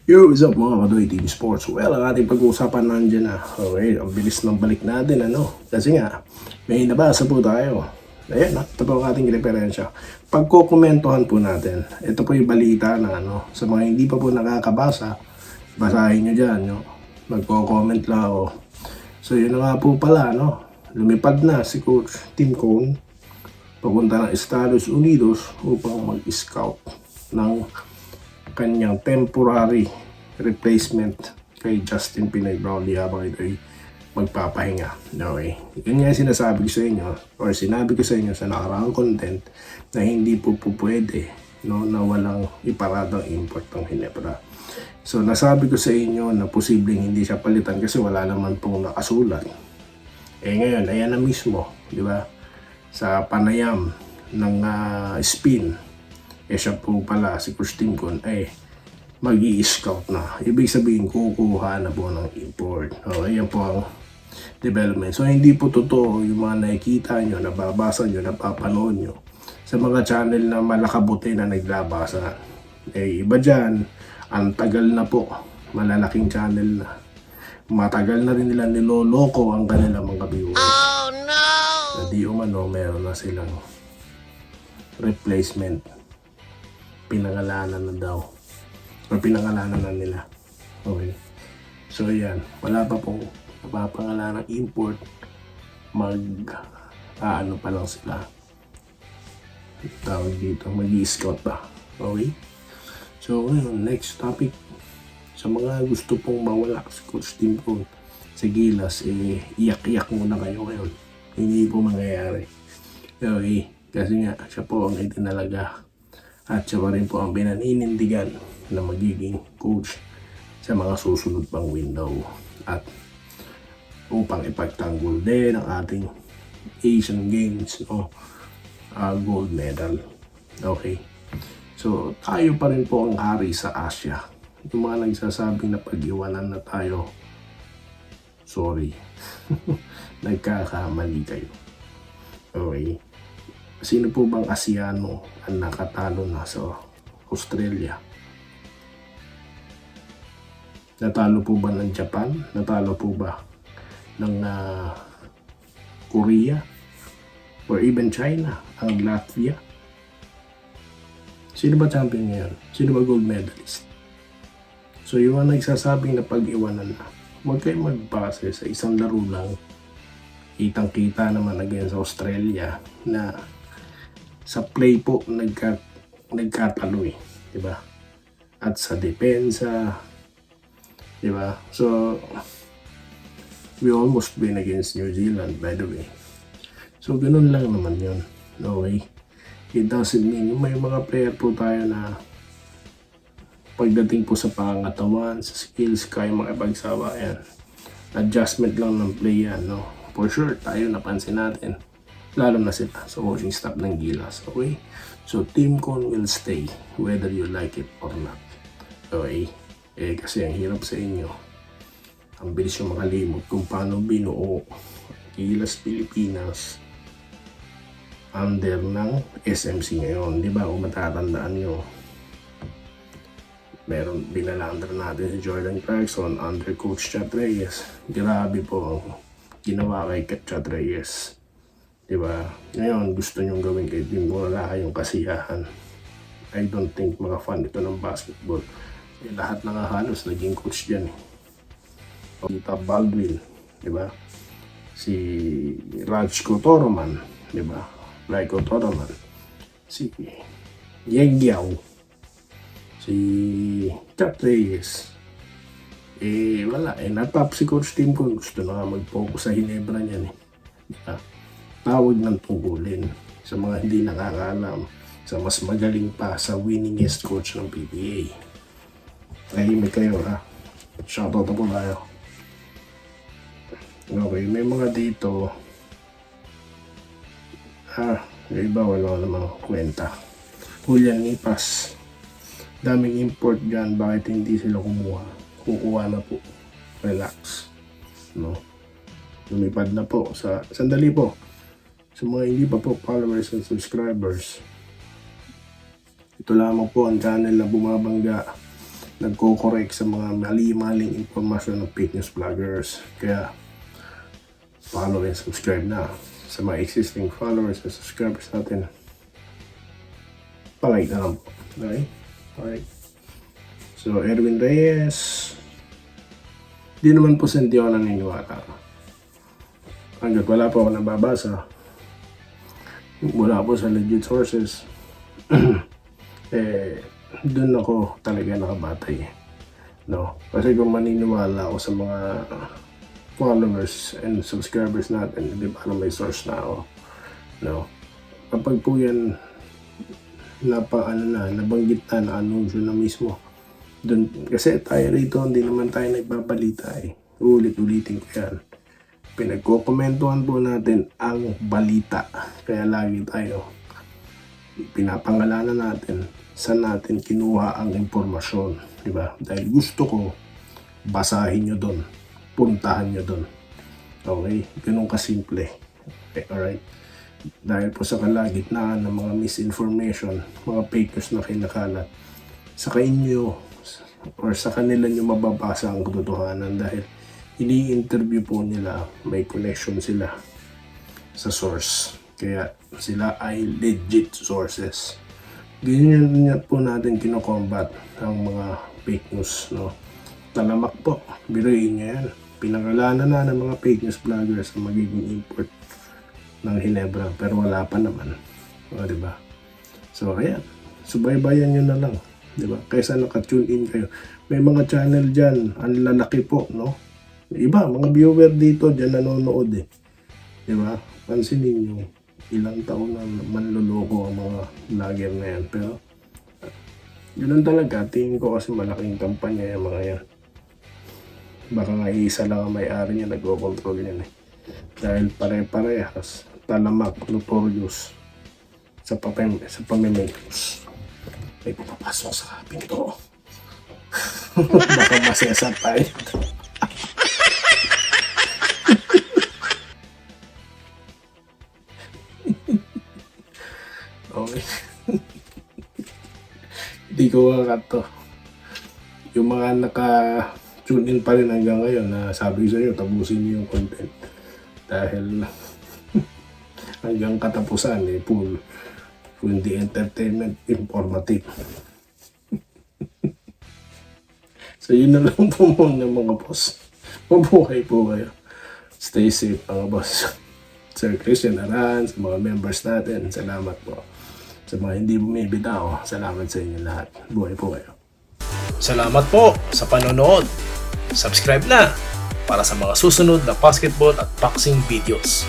Yo, what's up mga Kadoy TV Sports? Well, ang ating pag-uusapan nandiyan na. Okay, ang bilis ng balik natin, ano? Kasi nga, may nabasa po tayo. Ayan, ito po ang ating referensya. Pagkukomentuhan po natin. Ito po yung balita na ano, sa mga hindi pa po nakakabasa, basahin nyo dyan, no? Magko-comment lang ako. So, yun na nga po pala, no? Lumipad na si Coach Tim Cone papunta ng Estados Unidos upang mag-scout ng kanyang temporary replacement kay Justin Pinoy Brownlee habang ito'y magpapahinga. Okay. Yun nga sinasabi ko sa inyo or sinabi ko sa inyo sa nakaraang content na hindi po pwede, no, na walang iparadang import ng Ginebra. So nasabi ko sa inyo na posibleng hindi siya palitan kasi wala naman pong nakasulat. Ngayon, ayan na mismo, di ba? Sa panayam ng spin, siya po pala si Coach Tim Cone mag-i-scout na. Ibig sabihin, kukuha na po ng import. Ayan po ang development. So, hindi po totoo yung mga nakikita nyo, nababasa nyo, napapanood nyo sa mga channel na malakabuti na naglabasa. Iba dyan, ang tagal na po, malalaking channel na. Matagal na rin nila niloloko ang kanilang mga viewers. Oh no! Na di umano, meron na silang replacement. Pinangalanan na daw. O pinangalanan na nila. Okay. So yan. Wala pa pong napapangalanan ng import. Ano pa lang sila. Tawag dito. Mag-i-scout pa. Okay. So ngayon, next topic. Sa mga gusto pong mawala si Coach Tim Cone sa Gilas, iyak-iyak muna kayo ngayon. Hindi po mangyayari. Okay. Kasi nga, siya po ang itinalaga. At siya pa rin po ang pinaninindigan na magiging coach sa mga susunod pang window. At upang ipagtanggol din ang ating Asian Games, no, gold medal. Okay. So, tayo pa rin po ang hari sa Asia. Yung mga nagsasabing na pag-iwanan na tayo, sorry. Nagkakamali kayo. Okay. Sino po bang Asiano ang nakatalo na sa Australia? Natalo po ba ng Japan? Natalo po ba ng Korea? Or even China? Ang Latvia? Sino ba champion ngayon? Sino ba gold medalist? So yung mga nagsasabing na pag-iwanan na, huwag kayong magbase sa isang laro lang. Kitang-kita naman again sa Australia na sa play po nagkatalo diba? At sa depensa, diba? So we almost win against New Zealand, by the way. So ganun lang naman yun. Okay? It doesn't mean may mga player po tayo na pagdating po sa pangatawan, sa skills, kaya makipagsawa yan. Adjustment lang ng play yan, no? For sure, tayo napansin natin. Lalo na sila sa coaching staff ng Gilas. Okay? So, Tim Cone will stay whether you like it or not. Okay? Kasi ang hirap sa inyo. Ang bilis yung makalimot kung paano binuo Gilas Pilipinas under ng SMC ngayon. Di ba? Kung matatandaan nyo, meron binalander natin si Jordan Clarkson under Coach Chat Reyes. Grabe po ang ginawa kay Chat Reyes. Diba? Ngayon, gusto nyong gawin kay Tim Cone, wala kayong kasiyahan. I don't think mga fan ito ng basketball. Lahat na nga halos naging coach dyan. Tita Baldwin, diba? Si Rajko Toroman, diba? Raiko Toroman. Si Yeng Giao. Si Chat Reyes. Wala. Natap si Coach Tim Cone. Gusto na nga mag-focus sa Ginebra niyan. Diba? Tawag ng tungkulin sa mga hindi nakakaalam, sa mas magaling pa sa winningest coach ng PBA. Tahimik kayo, ha? Shoutout po tayo. Okay, may mga dito yung iba wala namang kwenta. Julian Nipas, daming import dyan, bakit hindi sila kumuha? Kukuha na po. Relax, no? Lumipad na po sa sandali po. Sa mga hindi pa po followers and subscribers, ito lamang po ang channel na bumabangga nagko-correct sa mga mali-maling impormasyon ng fake news vloggers. Kaya follow and subscribe na. Sa mga existing followers and subscribers natin, palike na lang po. Okay? Alright. So, Erwin Reyes, di naman po senti ako naniniwala. Hanggat wala po ako nababasa, wala po sa legit sources, doon ako talaga nakabatay. No? Kasi kung maniniwala ako sa mga followers and subscribers natin, di ba may source na ako. No? Kapag po yan nabanggit na anunsyo na mismo, dun, kasi tayo rito, hindi naman tayo nagbabalita eh. Ulit-ulitin ko yan. Pinagkokomentuhan po natin ang balita. Kaya lagi tayo pinapangalanan natin saan natin kinuha ang impormasyon. Diba? Dahil gusto ko basahin nyo doon. Puntahan nyo doon. Okay? Ganun kasimple. Okay, alright? Dahil po sa kalagitnaan ng mga misinformation, mga fake news na kinakalat, sa inyo or sa kanila nyo mababasa ang katotohanan dahil ini-interview po nila, may connection sila sa source. Kaya sila ay legit sources. Ganyan po natin kino-combat ang mga fake news. No? Talamak po, biruin nyo yan. Pinangalanan na ng mga fake news vloggers ang magiging import ng Hinebra, pero wala pa naman. O, diba? So, ayan. Subaybayan nyo na lang. Diba? Kaysa naka-tune in kayo. May mga channel dyan, ang lalaki po, no? Iba, mga viewer dito, dyan nanonood eh. Diba? Pansinin nyo, ilang taon na manluloko ang mga vlogger na yan. Pero, yun talaga, tingin ko kasi malaking kampanya yung mga yan. Baka nga isa lang ang may-ari niya, nag-o-control yan eh. Dahil pare-parehas, talamak, notorious sa pamimigos. May pupapasok sa pinto. Baka masesa tayo. Okay. Hindi ko kakato. Yung mga naka-tune in pa rin hanggang ngayon na sabi ko sa inyo, tapusin niyo yung content. Dahil hanggang katapusan eh, full the entertainment, informative. So yun na lang po muna mga boss. Mabuhay po kayo. Stay safe mga boss. Sir Christian Aran, sa mga members natin, salamat po. Sa mga hindi bumibitaw, salamat sa inyo lahat. Buhay po kayo. Salamat po sa panonood. Subscribe na para sa mga susunod na basketball at boxing videos.